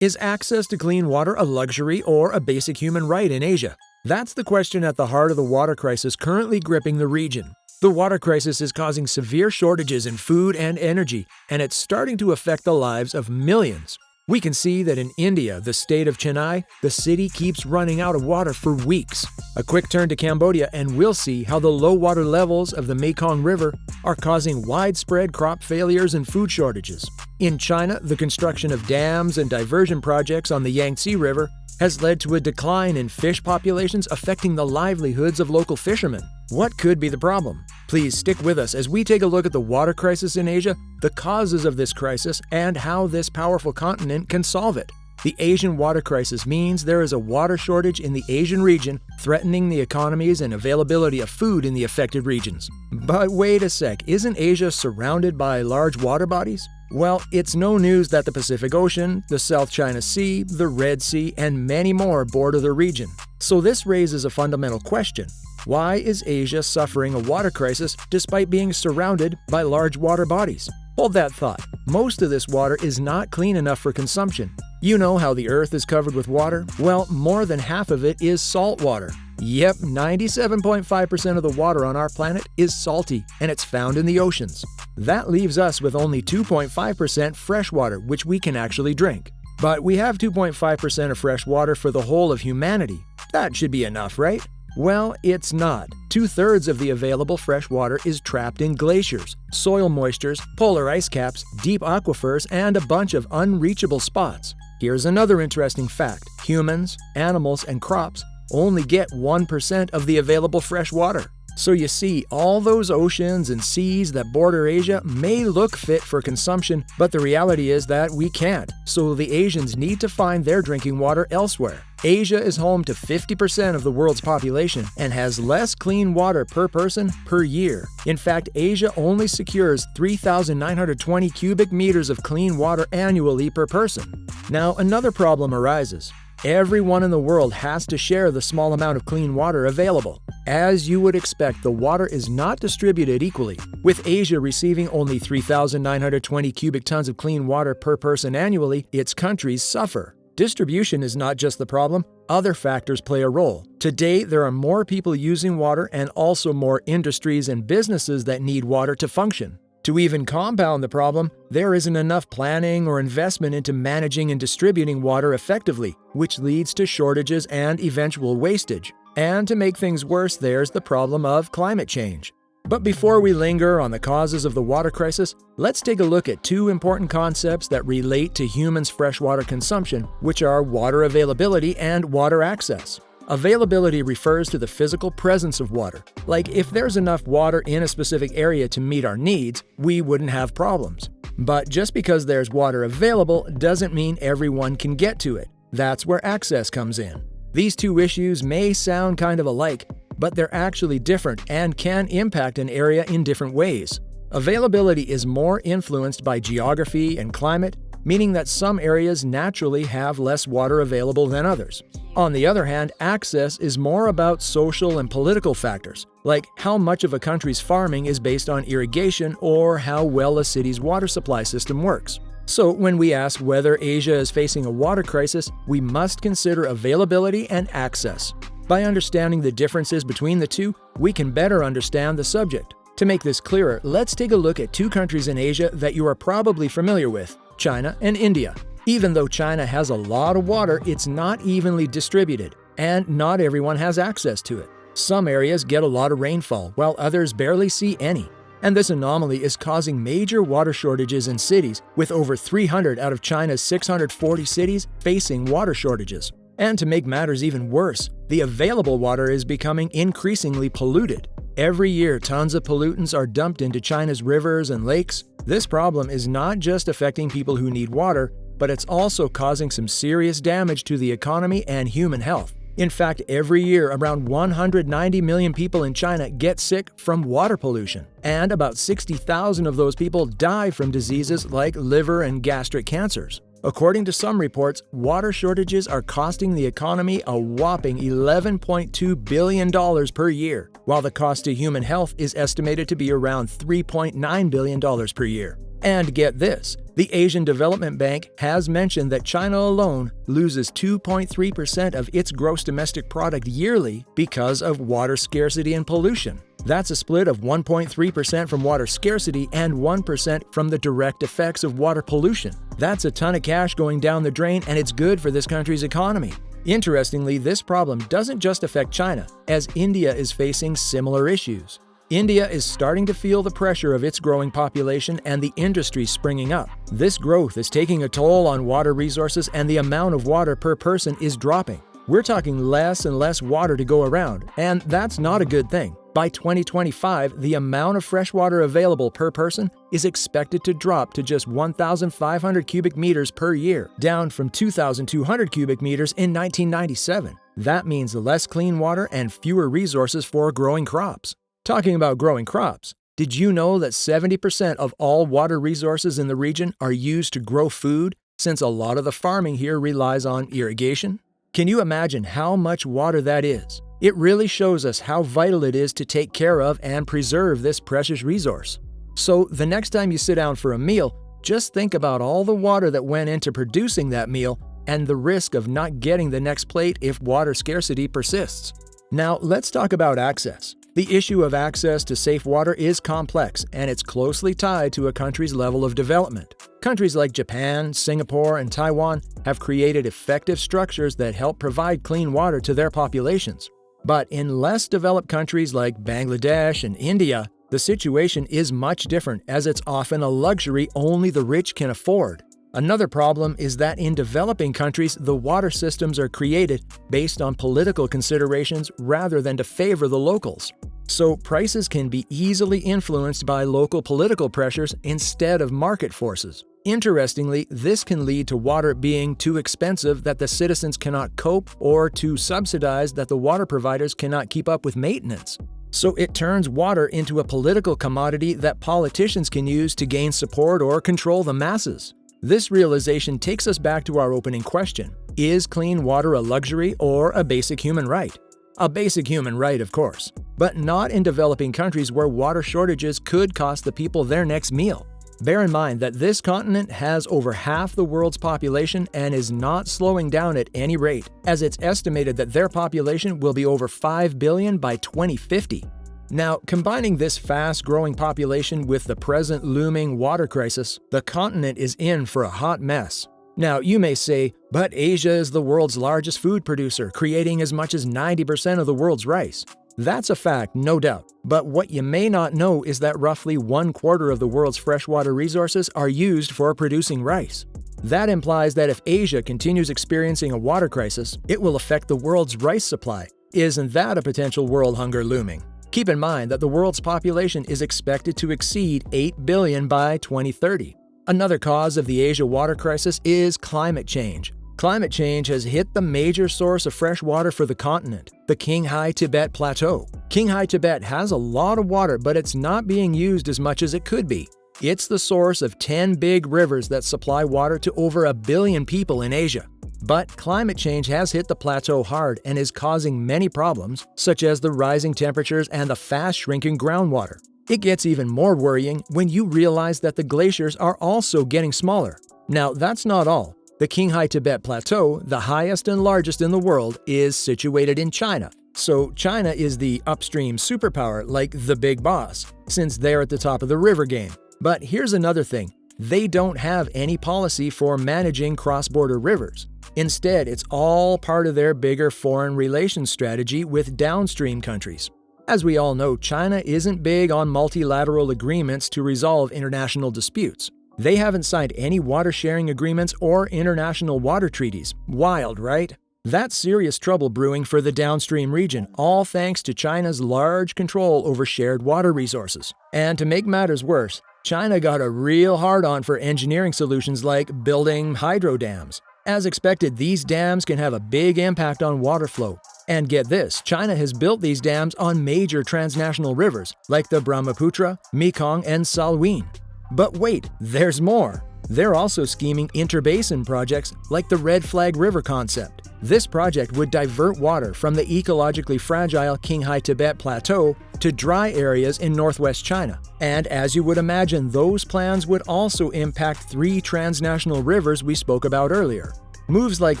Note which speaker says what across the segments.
Speaker 1: Is access to clean water a luxury or a basic human right in Asia? That's the question at the heart of the water crisis currently gripping the region. The water crisis is causing severe shortages in food and energy, and it's starting to affect the lives of millions. We can see that in India, the state of Chennai, the city keeps running out of water for weeks. A quick turn to Cambodia and we'll see how the low water levels of the Mekong River are causing widespread crop failures and food shortages. In China, the construction of dams and diversion projects on the Yangtze River has led to a decline in fish populations affecting the livelihoods of local fishermen. What could be the problem? Please stick with us as we take a look at the water crisis in Asia, the causes of this crisis, and how this powerful continent can solve it. The Asian water crisis means there is a water shortage in the Asian region, threatening the economies and availability of food in the affected regions. But wait a sec, isn't Asia surrounded by large water bodies? Well, it's no news that the Pacific Ocean, the South China Sea, the Red Sea, and many more border the region. So this raises a fundamental question. Why is Asia suffering a water crisis despite being surrounded by large water bodies? Hold that thought. Most of this water is not clean enough for consumption. You know how the Earth is covered with water? Well, more than half of it is salt water. Yep, 97.5% of the water on our planet is salty, and it's found in the oceans. That leaves us with only 2.5% fresh water, which we can actually drink. But we have 2.5% of fresh water for the whole of humanity. That should be enough, right? Well, it's not. 2/3 of the available fresh water is trapped in glaciers, soil moistures, polar ice caps, deep aquifers, and a bunch of unreachable spots. Here's another interesting fact. Humans, animals, and crops only get 1% of the available fresh water. So you see, all those oceans and seas that border Asia may look fit for consumption, but the reality is that we can't. So the Asians need to find their drinking water elsewhere. Asia is home to 50% of the world's population and has less clean water per person per year. In fact, Asia only secures 3,920 cubic meters of clean water annually per person. Now, another problem arises. Everyone in the world has to share the small amount of clean water available. As you would expect, the water is not distributed equally. With Asia receiving only 3,920 cubic tons of clean water per person annually, its countries suffer. Distribution is not just the problem, other factors play a role. Today, there are more people using water and also more industries and businesses that need water to function. To even compound the problem, there isn't enough planning or investment into managing and distributing water effectively, which leads to shortages and eventual wastage. And to make things worse, there's the problem of climate change. But before we linger on the causes of the water crisis, let's take a look at two important concepts that relate to humans' freshwater consumption, which are water availability and water access. Availability refers to the physical presence of water. Like if there's enough water in a specific area to meet our needs, we wouldn't have problems. But just because there's water available doesn't mean everyone can get to it. That's where access comes in. These two issues may sound kind of alike, but they're actually different and can impact an area in different ways. Availability is more influenced by geography and climate, meaning that some areas naturally have less water available than others. On the other hand, access is more about social and political factors, like how much of a country's farming is based on irrigation or how well a city's water supply system works. So when we ask whether Asia is facing a water crisis, we must consider availability and access. By understanding the differences between the two, we can better understand the subject. To make this clearer, let's take a look at two countries in Asia that you are probably familiar with, China and India. Even though China has a lot of water, it's not evenly distributed, and not everyone has access to it. Some areas get a lot of rainfall, while others barely see any. And this anomaly is causing major water shortages in cities, with over 300 out of China's 640 cities facing water shortages. And to make matters even worse, the available water is becoming increasingly polluted. Every year, tons of pollutants are dumped into China's rivers and lakes. This problem is not just affecting people who need water, but it's also causing some serious damage to the economy and human health. In fact, every year, around 190 million people in China get sick from water pollution, and about 60,000 of those people die from diseases like liver and gastric cancers. According to some reports, water shortages are costing the economy a whopping $11.2 billion per year, while the cost to human health is estimated to be around $3.9 billion per year. And get this, the Asian Development Bank has mentioned that China alone loses 2.3% of its gross domestic product yearly because of water scarcity and pollution. That's a split of 1.3% from water scarcity and 1% from the direct effects of water pollution. That's a ton of cash going down the drain, and it's good for this country's economy. Interestingly, this problem doesn't just affect China, as India is facing similar issues. India is starting to feel the pressure of its growing population and the industry springing up. This growth is taking a toll on water resources, and the amount of water per person is dropping. We're talking less and less water to go around, and that's not a good thing. By 2025, the amount of fresh water available per person is expected to drop to just 1,500 cubic meters per year, down from 2,200 cubic meters in 1997. That means less clean water and fewer resources for growing crops. Talking about growing crops, did you know that 70% of all water resources in the region are used to grow food, since a lot of the farming here relies on irrigation? Can you imagine how much water that is? It really shows us how vital it is to take care of and preserve this precious resource. So the next time you sit down for a meal, just think about all the water that went into producing that meal and the risk of not getting the next plate if water scarcity persists. Now let's talk about access. The issue of access to safe water is complex, and it's closely tied to a country's level of development. Countries like Japan, Singapore, and Taiwan have created effective structures that help provide clean water to their populations. But in less developed countries like Bangladesh and India, the situation is much different, as it's often a luxury only the rich can afford. Another problem is that in developing countries, the water systems are created based on political considerations rather than to favor the locals. So prices can be easily influenced by local political pressures instead of market forces. Interestingly, this can lead to water being too expensive that the citizens cannot cope, or too subsidized that the water providers cannot keep up with maintenance. So it turns water into a political commodity that politicians can use to gain support or control the masses. This realization takes us back to our opening question: is clean water a luxury or a basic human right? A basic human right, of course, but not in developing countries where water shortages could cost the people their next meal. Bear in mind that this continent has over half the world's population and is not slowing down at any rate, as it's estimated that their population will be over 5 billion by 2050. Now, combining this fast-growing population with the present looming water crisis, the continent is in for a hot mess. Now, you may say, but Asia is the world's largest food producer, creating as much as 90% of the world's rice. That's a fact, no doubt. But what you may not know is that roughly 1/4 of the world's freshwater resources are used for producing rice. That implies that if Asia continues experiencing a water crisis, it will affect the world's rice supply. Isn't that a potential world hunger looming? Keep in mind that the world's population is expected to exceed 8 billion by 2030. Another cause of the Asia water crisis is climate change. Climate change has hit the major source of fresh water for the continent, the Qinghai Tibet Plateau. Qinghai Tibet has a lot of water, but it's not being used as much as it could be. It's the source of 10 big rivers that supply water to over 1 billion people in Asia. But climate change has hit the plateau hard and is causing many problems, such as the rising temperatures and the fast-shrinking groundwater. It gets even more worrying when you realize that the glaciers are also getting smaller. Now, that's not all. The Qinghai Tibet Plateau, the highest and largest in the world, is situated in China. So China is the upstream superpower, like the big boss, since they're at the top of the river game. But here's another thing. They don't have any policy for managing cross-border rivers. Instead, it's all part of their bigger foreign relations strategy with downstream countries. As we all know, China isn't big on multilateral agreements to resolve international disputes. They haven't signed any water-sharing agreements or international water treaties. Wild, right? That's serious trouble brewing for the downstream region, all thanks to China's large control over shared water resources. And to make matters worse, China got a real hard-on for engineering solutions like building hydro dams. As expected, these dams can have a big impact on water flow. And get this, China has built these dams on major transnational rivers like the Brahmaputra, Mekong, and Salween. But wait, there's more. They're also scheming interbasin projects like the Red Flag River concept. This project would divert water from the ecologically fragile Qinghai Tibet Plateau to dry areas in northwest China. And as you would imagine, those plans would also impact 3 transnational rivers we spoke about earlier. Moves like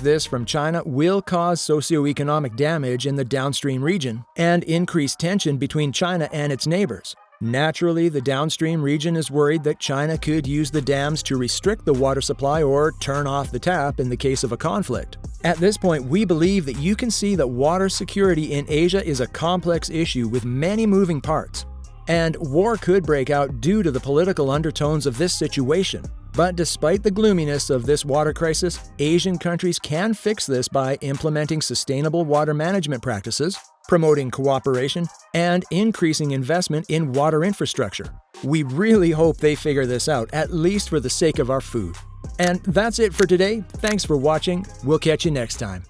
Speaker 1: this from China will cause socioeconomic damage in the downstream region and increase tension between China and its neighbors. Naturally, the downstream region is worried that China could use the dams to restrict the water supply or turn off the tap in the case of a conflict. At this point, we believe that you can see that water security in Asia is a complex issue with many moving parts. And war could break out due to the political undertones of this situation. But despite the gloominess of this water crisis, Asian countries can fix this by implementing sustainable water management practices, promoting cooperation, and increasing investment in water infrastructure. We really hope they figure this out, at least for the sake of our food. And that's it for today. Thanks for watching. We'll catch you next time.